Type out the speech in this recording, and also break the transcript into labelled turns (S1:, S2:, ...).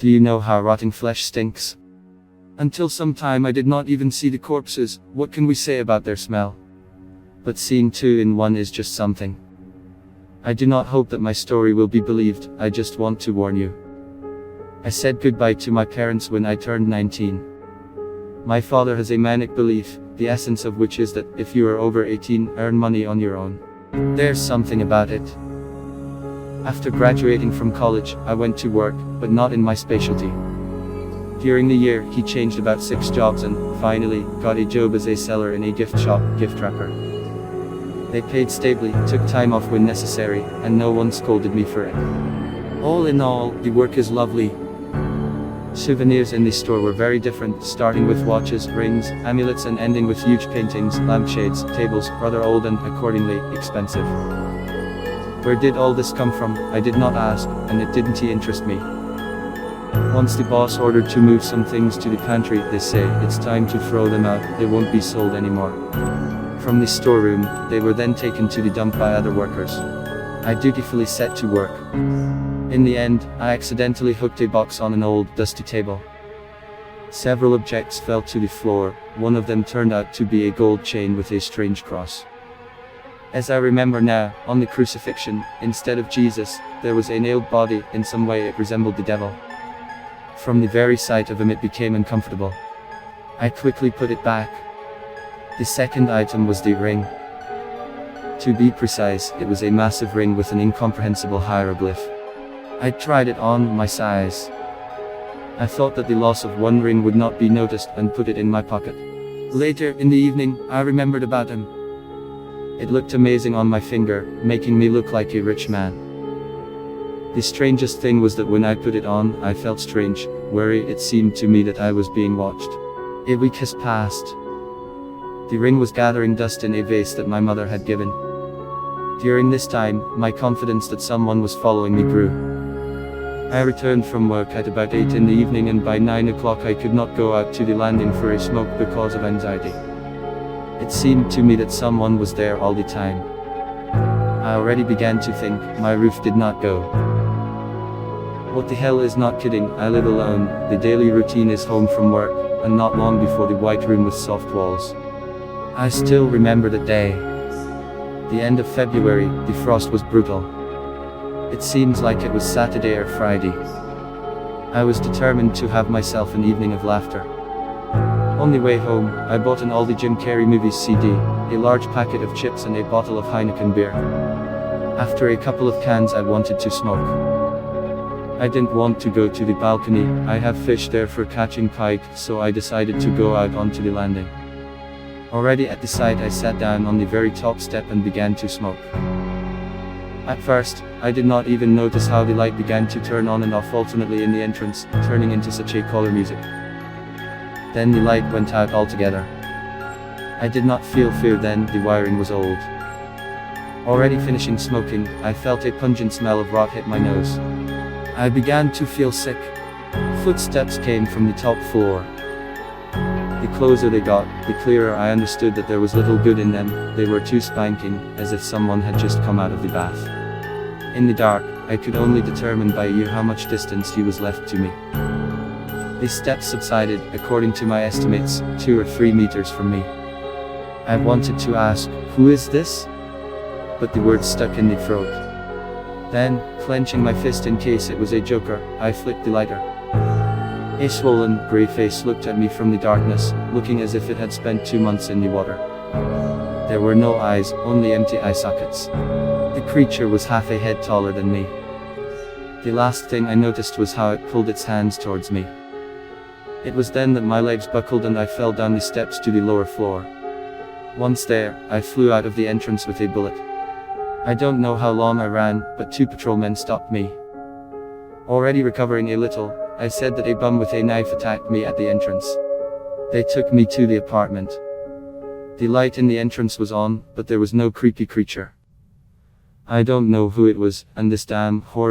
S1: Do you know how rotting flesh stinks? Until some time I did not even see the corpses. What can we say about their smell? But seeing two in one is just something. I do not hope that my story will be believed, I just want to warn you. I said goodbye to my parents when I turned 19. My father has a manic belief, the essence of which is that, if you are over 18, earn money on your own. There's something about it. After graduating from college, I went to work, but not in my specialty. During the year, he changed about 6 jobs and, finally, got a job as a seller in a gift shop, gift wrapper. They paid stably, took time off when necessary, and no one scolded me for it. All in all, the work is lovely. Souvenirs in the store were very different, starting with watches, rings, amulets and ending with huge paintings, lampshades, tables, rather old and, accordingly, expensive. Where did all this come from? I did not ask, and it didn't interest me. Once the boss ordered to move some things to the pantry, they say, it's time to throw them out, they won't be sold anymore. From the storeroom, they were then taken to the dump by other workers. I dutifully set to work. In the end, I accidentally hooked a box on an old, dusty table. Several objects fell to the floor, one of them turned out to be a gold chain with a strange cross. As I remember now, on the crucifixion, instead of Jesus, there was a nailed body, in some way it resembled the devil. From the very sight of him it became uncomfortable. I quickly put it back. The second item was the ring. To be precise, it was a massive ring with an incomprehensible hieroglyph. I tried it on, my size. I thought that the loss of one ring would not be noticed, and put it in my pocket. Later, in the evening, I remembered about him. It looked amazing on my finger, making me look like a rich man. The strangest thing was that when I put it on, I felt strange, worry. It seemed to me that I was being watched. A week has passed. The ring was gathering dust in a vase that my mother had given. During this time, my confidence that someone was following me grew. I returned from work at about 8 in the evening, and by 9 o'clock I could not go out to the landing for a smoke because of anxiety. It seemed to me that someone was there all the time. I already began to think, my roof did not go. What the hell is not kidding, I live alone, the daily routine is home from work, and not long before the white room with soft walls. I still remember the day. The end of February, the frost was brutal. It seems like it was Saturday or Friday. I was determined to have myself an evening of laughter. On the way home, I bought an Aldi Jim Carrey movies CD, a large packet of chips and a bottle of Heineken beer. After a couple of cans I wanted to smoke. I didn't want to go to the balcony, I have fish there for catching pike, so I decided to go out onto the landing. Already at the site I sat down on the very top step and began to smoke. At first, I did not even notice how the light began to turn on and off alternately in the entrance, turning into such a color music. Then the light went out altogether. I did not feel fear then, the wiring was old. Already finishing smoking, I felt a pungent smell of rot hit my nose. I began to feel sick. Footsteps came from the top floor. The closer they got, the clearer I understood that there was little good in them. They were too spanking, as if someone had just come out of the bath. In the dark, I could only determine by ear how much distance he was left to me. The steps subsided, according to my estimates, 2 or 3 meters from me. I wanted to ask, who is this? But the words stuck in the throat. Then, clenching my fist in case it was a joker, I flicked the lighter. A swollen, grey face looked at me from the darkness, looking as if it had spent 2 months in the water. There were no eyes, only empty eye sockets. The creature was half a head taller than me. The last thing I noticed was how it pulled its hands towards me. It was then that my legs buckled and I fell down the steps to the lower floor. Once there, I flew out of the entrance with a bullet. I don't know how long I ran, but 2 patrolmen stopped me. Already recovering a little, I said that a bum with a knife attacked me at the entrance. They took me to the apartment. The light in the entrance was on, but there was no creepy creature. I don't know who it was, and this damn horror